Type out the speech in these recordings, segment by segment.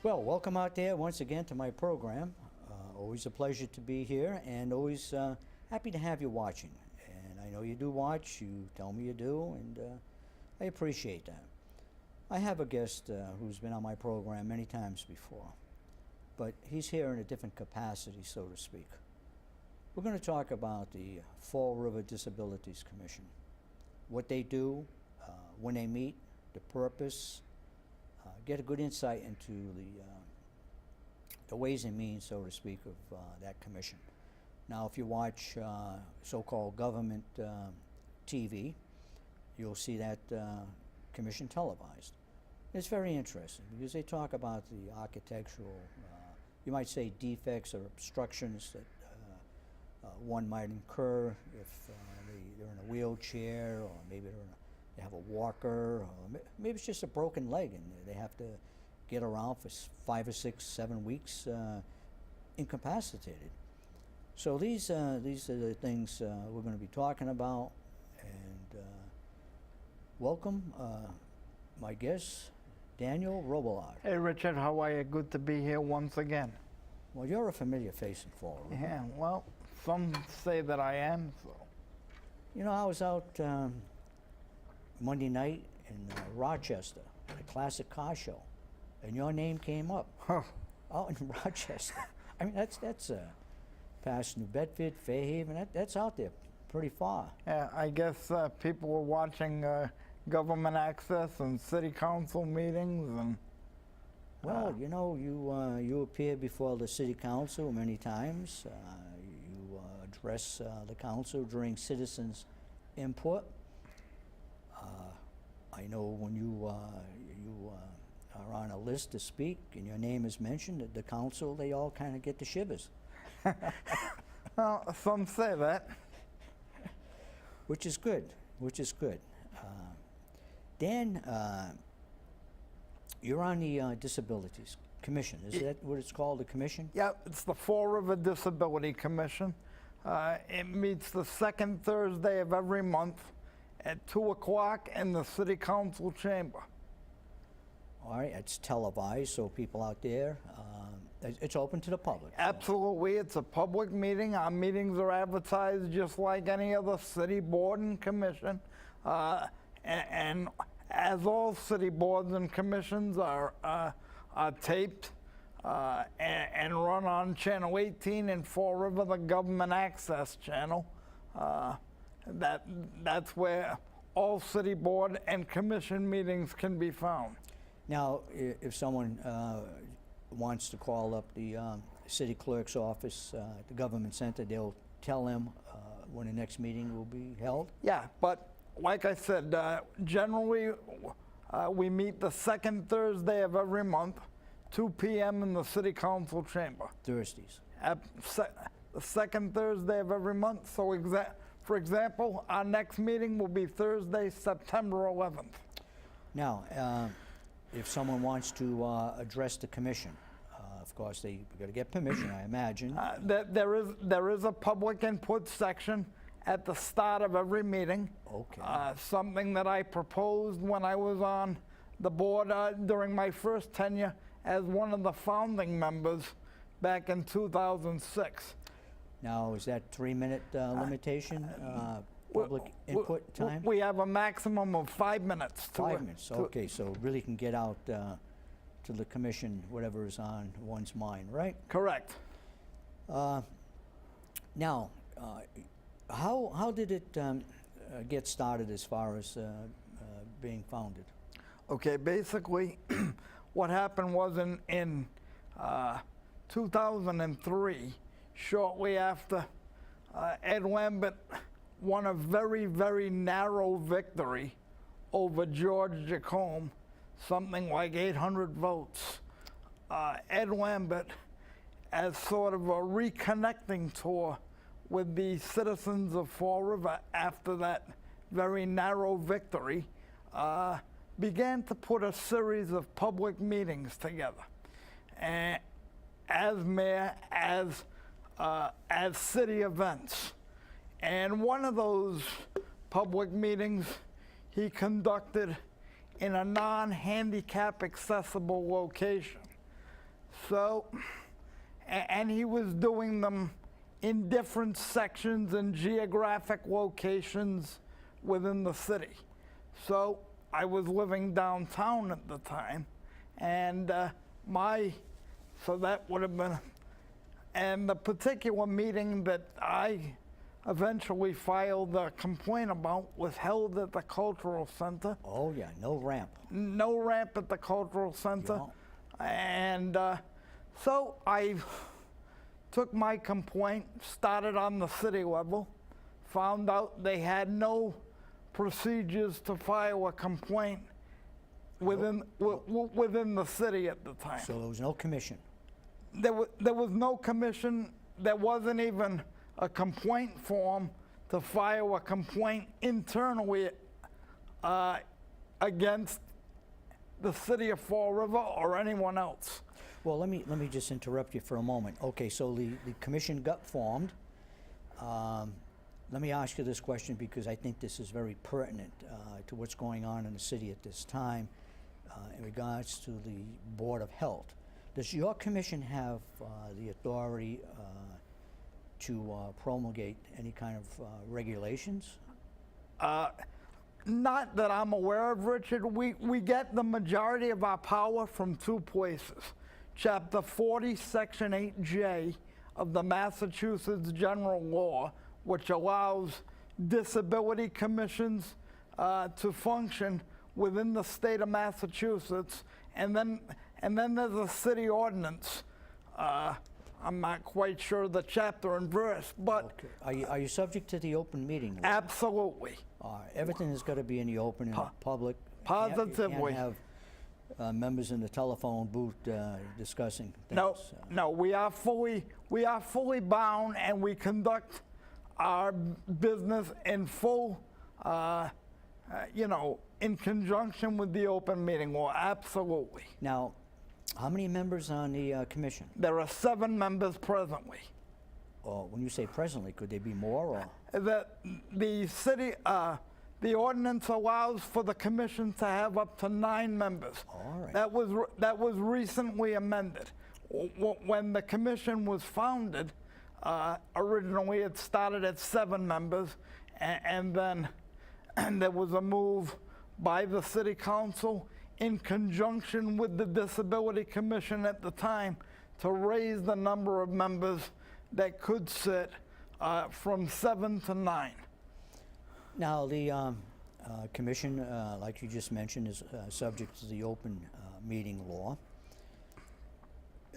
Well, welcome out there once again to my program. Always a pleasure to be here, and always happy to have you watching. And I know you do watch, you tell me you do, and I appreciate that. I have a guest who's been on my program many times before, but he's here in a different capacity, so to speak. We're going to talk about the Fall River Disabilities Commission, what they do, when they meet, the purpose, get a good insight into the ways and means, so to speak, of that commission. Now, if you watch so-called government TV, you'll see that commission televised. It's very interesting because they talk about the architectural, you might say, defects or obstructions that one might incur if they're in a wheelchair, or maybe they have a walker, or maybe it's just a broken leg and they have to get around for 5 or 6, 7 weeks incapacitated. So these are the things we're going to be talking about. And welcome my guest, Daniel Robillard. Hey Richard, how are you? Good to be here once again. Well, you're a familiar face in Fall River. Yeah, well, some say that I am, so. You know, I was out Monday night in Rochester at a classic car show, and your name came up. Huh. Out in Rochester. I mean, that's past New Bedford, Fairhaven. That's out there pretty far. Yeah, I guess people were watching government access and city council meetings, and well, you know, you appear before the city council many times. You address the council during citizens' input. I know when you are on a list to speak and your name is mentioned, the council, they all kind of get the shivers. well, some say that. Which is good, which is good. Dan, you're on the Disabilities Commission. Is that what it's called, the commission? Yeah, it's the Fall River Disability Commission. It meets the second Thursday of every month at 2 o'clock in the City Council chamber. All right, it's televised, so people out there, it's open to the public. Absolutely, it's a public meeting. Our meetings are advertised just like any other city board and commission. And as all city boards and commissions are taped and run on Channel 18 in Fall River, the government access channel. That's where all city board and commission meetings can be found. Now, if someone wants to call up the city clerk's office at the government center, they'll tell them when the next meeting will be held? Yeah, but like I said, generally we meet the second Thursday of every month, 2 p.m. in the City Council chamber. Thursdays. The second Thursday of every month. So for example, our next meeting will be Thursday, September 11th. Now, if someone wants to address the commission, of course they've got to get permission, I imagine. There is a public input section at the start of every meeting. Okay. Something that I proposed when I was on the board during my first tenure as one of the founding members back in 2006. Now, is that 3-minute limitation, public input time? We have a maximum of 5 minutes. 5 minutes, okay, so really can get out to the commission, whatever is on one's mind, right? Correct. Now, how did it get started as far as being founded? Okay, basically what happened was in 2003, shortly after Ed Lambert won a very, very narrow victory over George Jacome, something like 800 votes. Ed Lambert, as sort of a reconnecting tour with the citizens of Fall River after that very narrow victory, began to put a series of public meetings together. And as mayor, as city events. And one of those public meetings he conducted in a non-handicap accessible location. So, and he was doing them in different sections and geographic locations within the city. So I was living downtown at the time, and so that would have been, and the particular meeting that I eventually filed a complaint about was held at the Cultural Center. Oh yeah, no ramp. No ramp at the Cultural Center. No. And so I took my complaint, started on the city level, found out they had no procedures to file a complaint within the city at the time. So there was no commission. There was no commission. There wasn't even a complaint form to file a complaint internally against the city of Fall River or anyone else. Well, let me just interrupt you for a moment. Okay, so the commission got formed. Let me ask you this question because I think this is very pertinent to what's going on in the city at this time in regards to the Board of Health. Does your commission have the authority to promulgate any kind of regulations? Not that I'm aware of, Richard. We get the majority of our power from two places. Chapter 40, Section 8J of the Massachusetts General Law, which allows disability commissions to function within the state of Massachusetts, and then there's a city ordinance. I'm not quite sure the chapter and verse, but okay. Are you subject to the open meeting law? Absolutely. Everything has got to be in the open and public. Positively. You can't have members in the telephone booth discussing things. No, we are fully bound, and we conduct our business in full, in conjunction with the open meeting law. Absolutely. Now, how many members on the commission? There are 7 members presently. Or when you say presently, could they be more? Or The city, the ordinance allows for the commission to have up to 9 members. all right. That was recently amended. When the commission was founded, originally it started at 7 members, and then there was a move by the city council in conjunction with the Disability Commission at the time to raise the number of members that could sit from 7 to 9. Now, the commission, like you just mentioned, is subject to the open meeting law.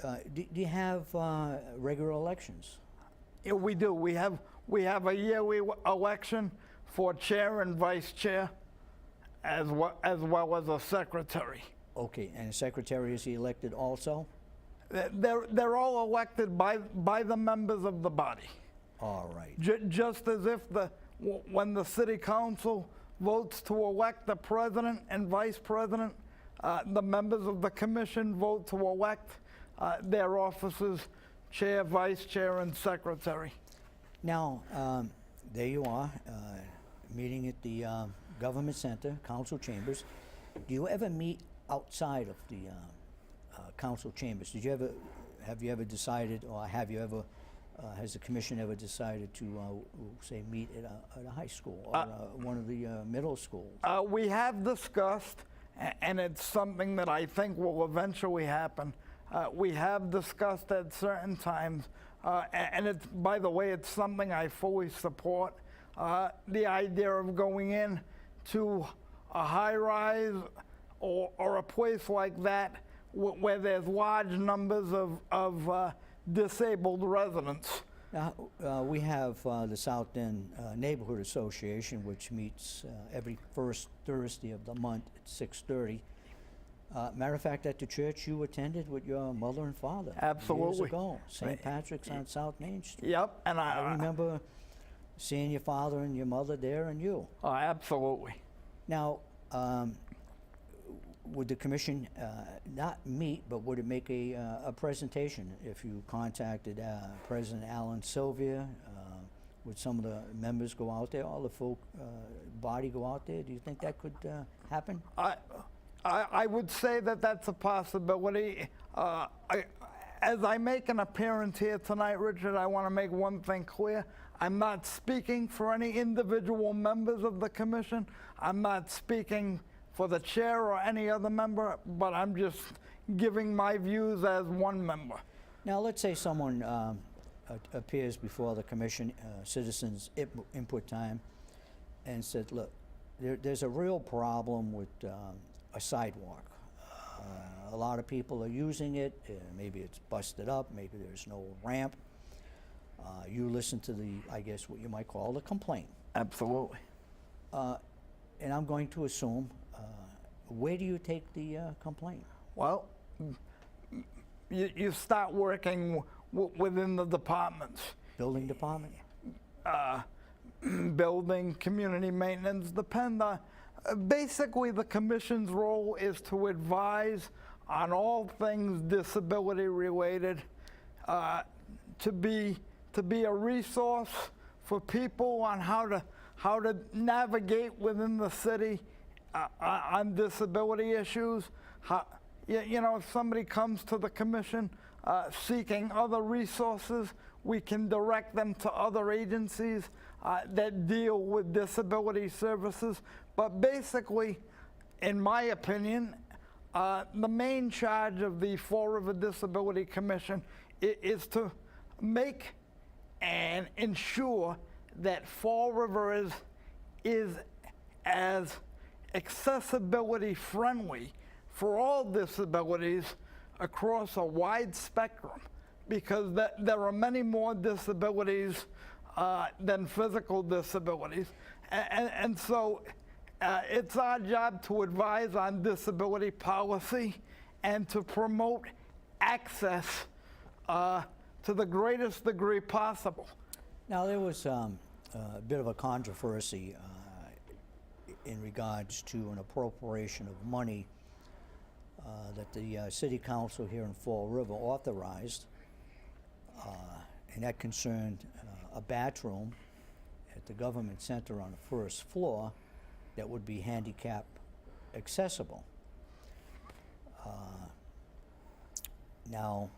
Do you have regular elections? Yeah, we do. We have a yearly election for chair and vice chair, as well as a secretary. Okay, and the secretary is he elected also? They're all elected by the members of the body. All right. Just as if when the city council votes to elect the president and vice president, the members of the commission vote to elect their officers, chair, vice chair, and secretary. Now, there you are, meeting at the Government Center, council chambers. Do you ever meet outside of the council chambers? Have you ever decided, or has the commission ever decided to, say, meet at a high school or one of the middle schools? We have discussed, and it's something that I think will eventually happen. We have discussed at certain times, and it's, by the way, it's something I fully support. The idea of going in to a high-rise or a place like that where there's large numbers of disabled residents. Now, we have the South End Neighborhood Association, which meets every first Thursday of the month at 6:30. Matter of fact, at the church you attended with your mother and father Absolutely. years ago, St. Patrick's on South Main Street. Yep, and I remember seeing your father and your mother there and you. Absolutely. Now, would the commission not meet, but would it make a presentation if you contacted President Alan Sylvia? Would some of the members go out there, all the full body go out there? Do you think that could happen? I would say that that's a possibility. As I make an appearance here tonight, Richard, I want to make one thing clear. I'm not speaking for any individual members of the commission. I'm not speaking for the chair or any other member, but I'm just giving my views as one member. Now, let's say someone appears before the commission, citizens input time, and said, look, there's a real problem with a sidewalk. A lot of people are using it. Maybe it's busted up. Maybe there's no ramp. You listen to the, I guess, what you might call the complaint. Absolutely. And I'm going to assume, where do you take the complaint? Well, you start working within the departments. Building department? Building, community maintenance, depend on. Basically, the commission's role is to advise on all things disability related, to be a resource for people on how to navigate within the city on disability issues. You know, if somebody comes to the commission seeking other resources, we can direct them to other agencies that deal with disability services. But basically, in my opinion, the main charge of the Fall River Disability Commission is to make and ensure that Fall River is as accessibility friendly for all disabilities across a wide spectrum, because there are many more disabilities than physical disabilities. And so it's our job to advise on disability policy and to promote access to the greatest degree possible. Now, there was a bit of a controversy in regards to an appropriation of money that the City Council here in Fall River authorized, and that concerned a bathroom at the government center on the first floor that would be handicap accessible. Now,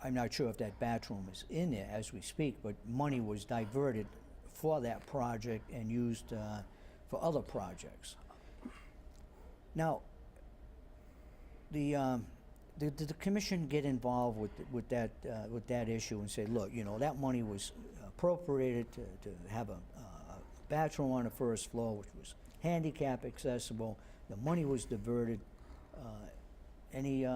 I'm not sure if that bathroom is in there as we speak, but money was diverted for that project and used for other projects. Now, did the commission get involved with that issue and say, look, you know, that money was appropriated to have a bathroom on the first floor, which was handicap accessible. The money was diverted. Any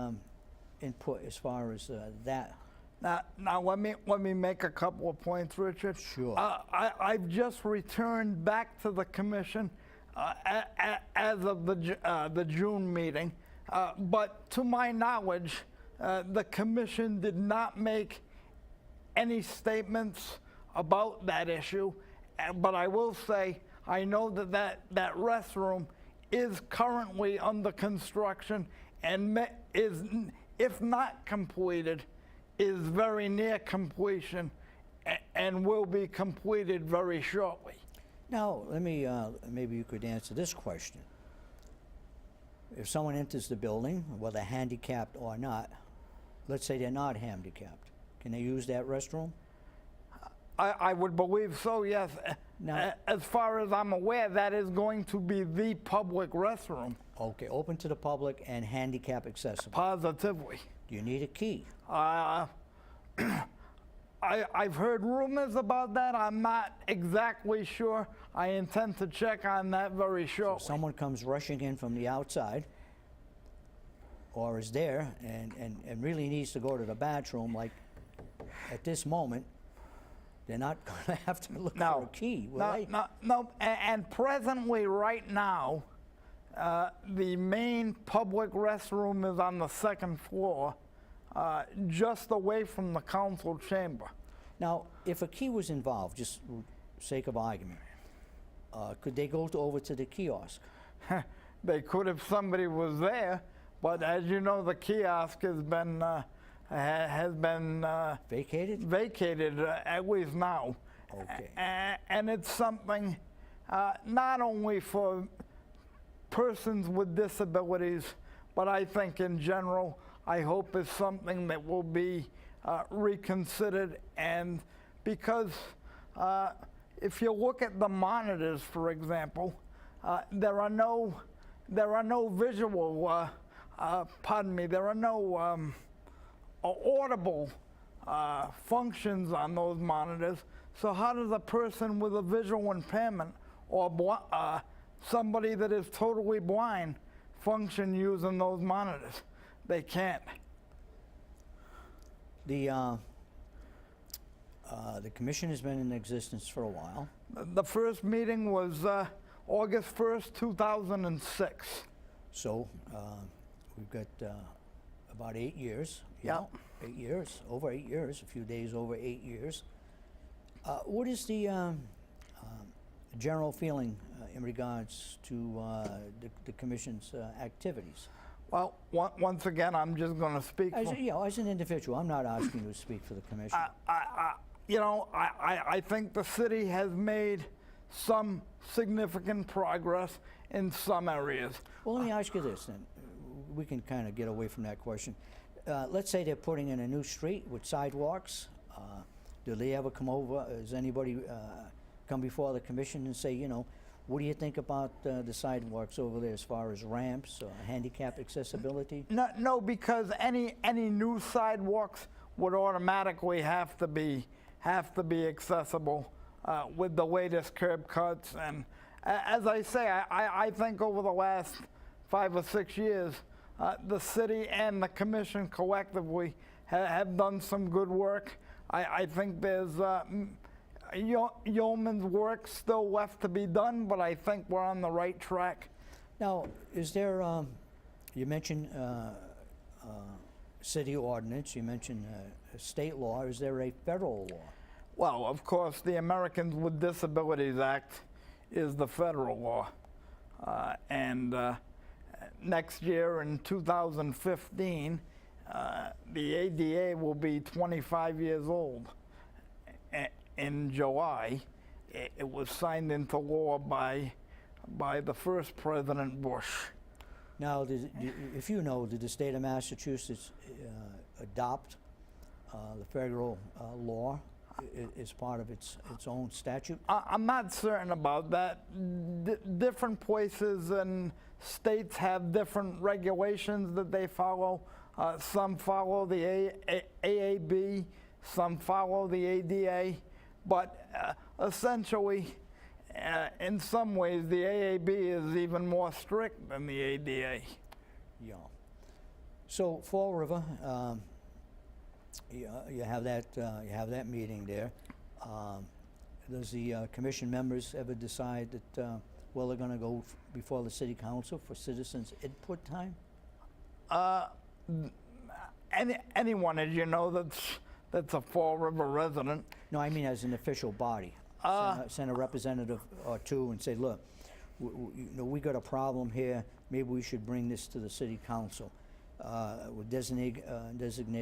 input as far as that? Now let me make a couple of points, Richard. Sure. I've just returned back to the commission as of the June meeting, but to my knowledge, the commission did not make any statements about that issue. But I will say, I know that restroom is currently under construction and is, if not completed, is very near completion and will be completed very shortly. Now, let me, maybe you could answer this question. If someone enters the building, whether handicapped or not, let's say they're not handicapped, can they use that restroom? I would believe so, yes. Now, as far as I'm aware, that is going to be the public restroom. Okay, open to the public and handicap accessible. Positively. Do you need a key? I've heard rumors about that. I'm not exactly sure. I intend to check on that very shortly. So someone comes rushing in from the outside or is there and really needs to go to the bathroom, like at this moment, they're not going to have to look for a key, will they? No. And presently, right now, the main public restroom is on the second floor, just away from the council chamber. Now, if a key was involved, just for sake of argument, could they go over to the kiosk? They could if somebody was there, but as you know, the kiosk has been Vacated? Vacated, at least now. Okay. And it's something not only for persons with disabilities, but I think in general, I hope it's something that will be reconsidered. And because if you look at the monitors, for example, there are no visual, there are no audible functions on those monitors. So how does a person with a visual impairment or somebody that is totally blind function using those monitors? They can't. The commission has been in existence for a while. The first meeting was August 1st, 2006. So we've got about 8 years. Yeah. 8 years, over 8 years, a few days over 8 years. What is the general feeling in regards to the commission's activities? Well, once again, I'm just going to speak As, for... you know, as an individual, I'm not asking you to speak for the commission. I think the city has made some significant progress in some areas. Well, let me ask you this then. We can kind of get away from that question. Let's say they're putting in a new street with sidewalks. Do they ever come over? Does anybody come before the commission and say, you know, what do you think about the sidewalks over there as far as ramps, handicap accessibility? No, because any new sidewalks would automatically have to be accessible with the latest curb cuts. And as I say, I think over the last 5 or 6 years, the city and the commission collectively have done some good work. I think there's yeoman's work still left to be done, but I think we're on the right track. Now, is there, you mentioned city ordinance, you mentioned state law. Is there a federal law? Well, of course, the Americans with Disabilities Act is the federal law. And next year in 2015, the ADA will be 25 years old. In July, it was signed into law by the first President Bush. Now, if you know, did the state of Massachusetts adopt the federal law as part of its own statute? I'm not certain about that. Different places and states have different regulations that they follow. Some follow the AAB, some follow the ADA, but essentially, in some ways, the AAB is even more strict than the ADA. Yeah. So Fall River, you have that meeting there. Does the commission members ever decide that well, they're going to go before the city council for citizens input time? Anyone, as you know, that's a Fall River resident. No, I mean as an official body. Send a representative or two and say, look, we got a problem here. Maybe we should bring this to the city council. We'll designate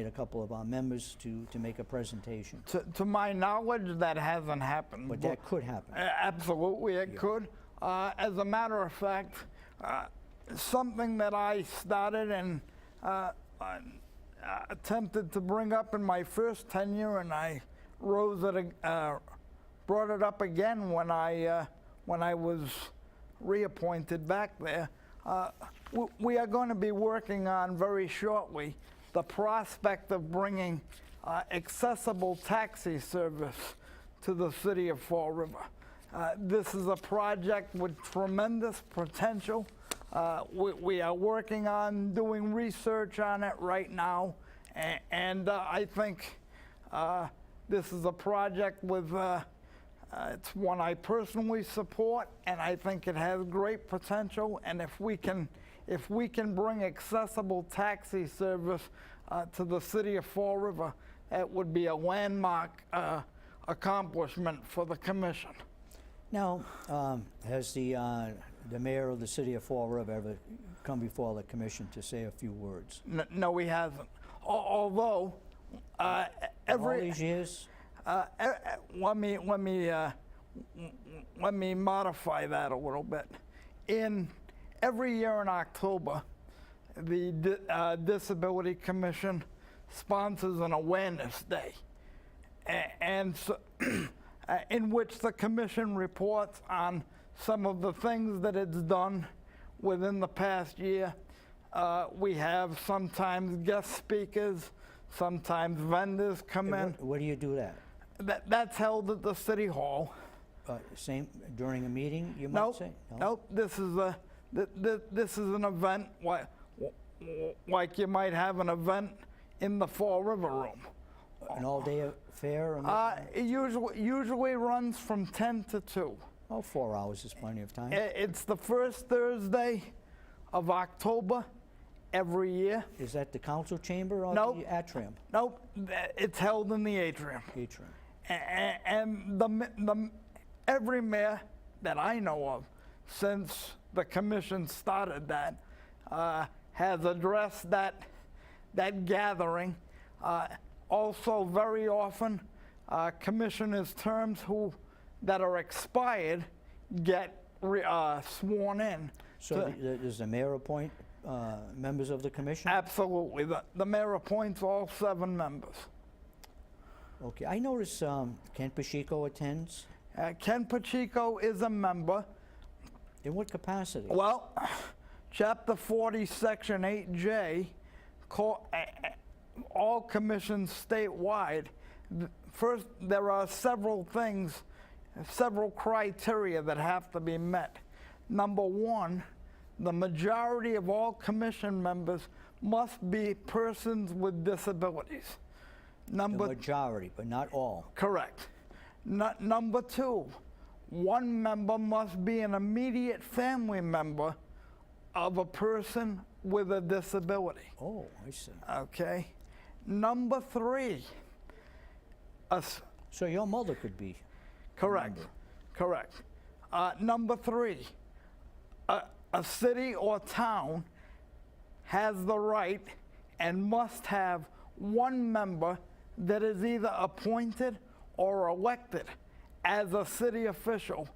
a couple of our members to make a presentation. To my knowledge, that hasn't happened. But that could happen. Absolutely, it could. As a matter of fact, something that I started and attempted to bring up in my first tenure, and I brought it up again when I was reappointed back there. We are going to be working on very shortly the prospect of bringing accessible taxi service to the city of Fall River. This is a project with tremendous potential. We are working on doing research on it right now, and I think this is a project with it's one I personally support, and I think it has great potential. And if we can bring accessible taxi service to the city of Fall River, that would be a landmark accomplishment for the commission. Now, has the mayor of the city of Fall River ever come before the commission to say a few words? No, he hasn't. Although All these years? Let me modify that a little bit. Every year in October, the Disability Commission sponsors an awareness day, and so in which the commission reports on some of the things that it's done within the past year. We have sometimes guest speakers, sometimes vendors come in. Where do you do that? That's held at the City Hall. Same during a meeting, you might Nope, say? nope. This is an event like you might have an event in the Fall River Room. An all-day affair? It usually runs from 10 to 2. Oh, 4 hours is plenty of time. It's the first Thursday of October every year. Is that the council chamber or Nope. the atrium? Nope, it's held in the atrium. Atrium. And every mayor that I know of since the commission started that has addressed that gathering. Also, very often, commissioners' terms that are expired get sworn in. So does the mayor appoint members of the commission? Absolutely. The mayor appoints all 7 members. Okay, I notice Ken Pacheco attends. Ken Pacheco is a member. In what capacity? Well, Chapter 40, Section 8J, all commissions statewide. First, there are several things, several criteria that have to be met. Number 1, the majority of all commission members must be persons with disabilities. The majority, but not all. Correct. Number 2, 1 member must be an immediate family member of a person with a disability. Oh, I see. Okay. Number 3. So your mother could be. Correct. Correct. Number 3. A city or town has the right and must have 1 member that is either appointed or elected as a city official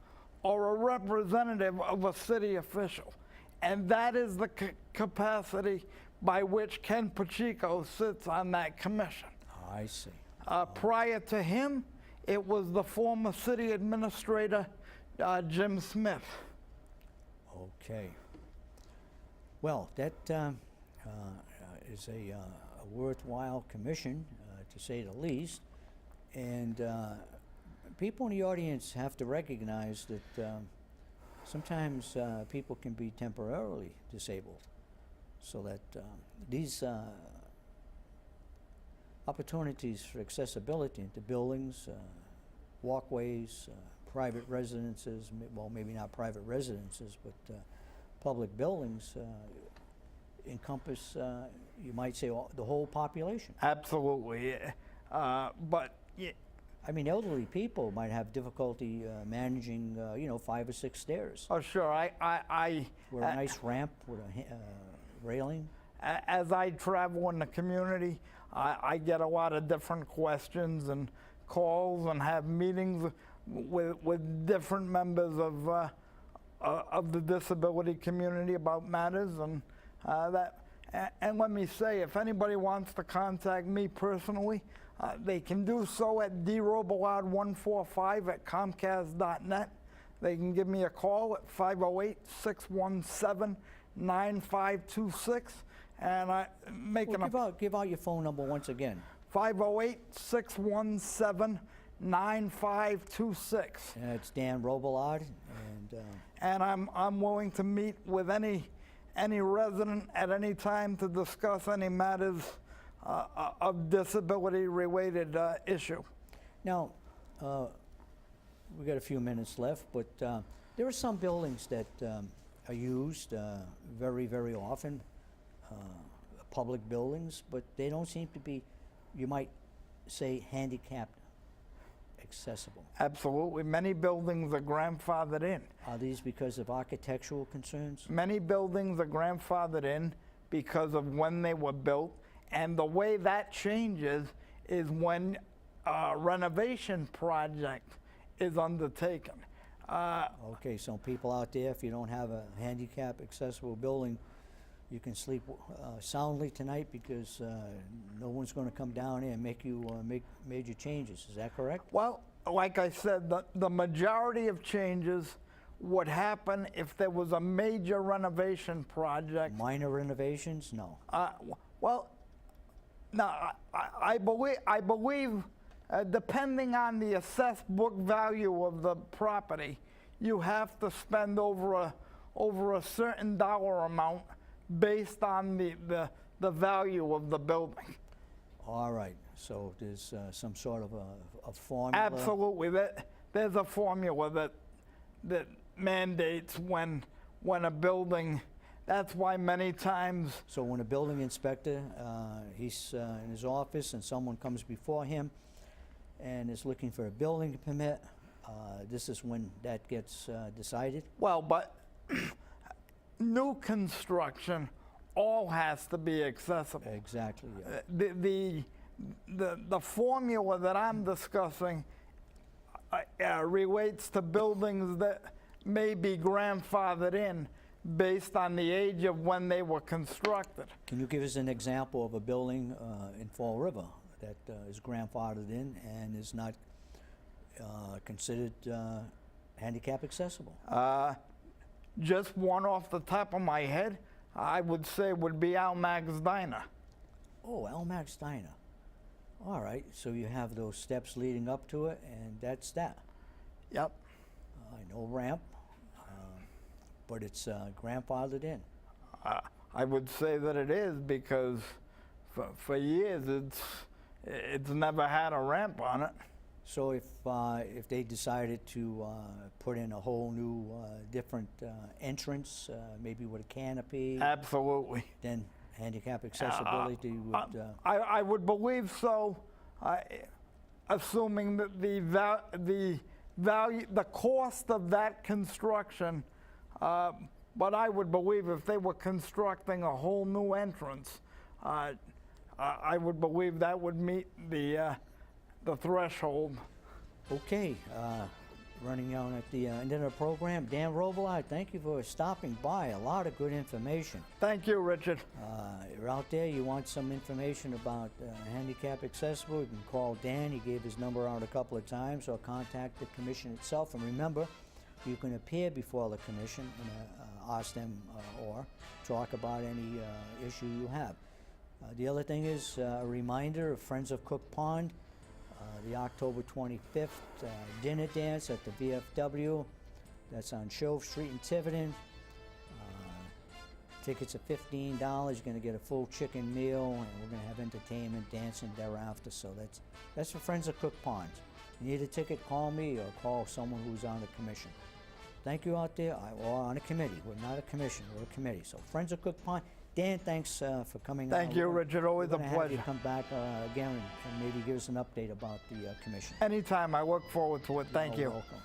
or a representative of a city official. And that is the capacity by which Ken Pacheco sits on that commission. I see. Prior to him, it was the former city administrator, Jim Smith. Okay. Well, that is a worthwhile commission, to say the least. And people in the audience have to recognize that sometimes people can be temporarily disabled. So that these opportunities for accessibility into buildings, walkways, private residences, well, maybe not private residences, but public buildings encompass, you might say, the whole population. Absolutely. But I mean, elderly people might have difficulty managing, 5 or 6 stairs. oh, sure. With a nice ramp with a railing. As I travel in the community, I get a lot of different questions and calls and have meetings with different members of the disability community about matters and that. And let me say, if anybody wants to contact me personally, they can do so at drobillard145@comcast.net. They can give me a call at 508-617-9526, and I Give out your phone number once again. 508-617-9526. And it's Dan Robillard, And I'm willing to meet with any resident at any time to discuss any matters of disability-related issue. Now, we got a few minutes left, but there are some buildings that are used very, very often, public buildings, but they don't seem to be, you might say, handicapped accessible. Absolutely. Many buildings are grandfathered in. Are these because of architectural concerns? Many buildings are grandfathered in because of when they were built, and the way that changes is when a renovation project is undertaken. Okay, so people out there, if you don't have a handicap accessible building, you can sleep soundly tonight because no one's going to come down here and make you make major changes. Is that correct? Well, like I said, the majority of changes would happen if there was a major renovation project. Minor renovations? No. Well, no, I believe depending on the assessed book value of the property, you have to spend over a certain dollar amount based on the value of the building. All right. So there's some sort of a formula. Absolutely, there's a formula that mandates when a building. That's why many times. So when a building inspector, he's in his office and someone comes before him and is looking for a building permit, this is when that gets decided? Well, but new construction all has to be accessible. Exactly. Yeah. The formula that I'm discussing relates to buildings that may be grandfathered in based on the age of when they were constructed. Can you give us an example of a building in Fall River that is grandfathered in and is not considered handicap accessible? Just one off the top of my head, I would say would be Almac's Diner. Oh, Almac's Diner. All right, so you have those steps leading up to it, and that's that. Yep. No ramp, but it's grandfathered in. I would say that it is because for years it's never had a ramp on it. So if they decided to put in a whole new different entrance, maybe with a canopy, Absolutely. then handicap accessibility would. I would believe so, assuming that the value, the cost of that construction. But I would believe if they were constructing a whole new entrance, I would believe that would meet the threshold. Okay, running out at the end of the program. Dan Robillard, thank you for stopping by. A lot of good information. Thank you, Richard. You're out there, you want some information about handicap accessible, you can call Dan. He gave his number out a couple of times, or contact the commission itself. And remember, you can appear before the commission and ask them or talk about any issue you have. The other thing is a reminder of Friends of Cook Pond, the October 25th dinner dance at the VFW. That's on Shove Street in Tiverton. Tickets are $15. You're going to get a full chicken meal, and we're going to have entertainment, dancing thereafter. So that's for Friends of Cook Pond. You need a ticket, call me or call someone who's on the commission. Thank you out there, or on a committee. We're not a commission, we're a committee. So Friends of Cook Pond. Dan, thanks for coming. Thank you, Richard. Always a Have pleasure. you come back again and maybe give us an update about the commission. Anytime. I look forward to it. Thank You're you. welcome.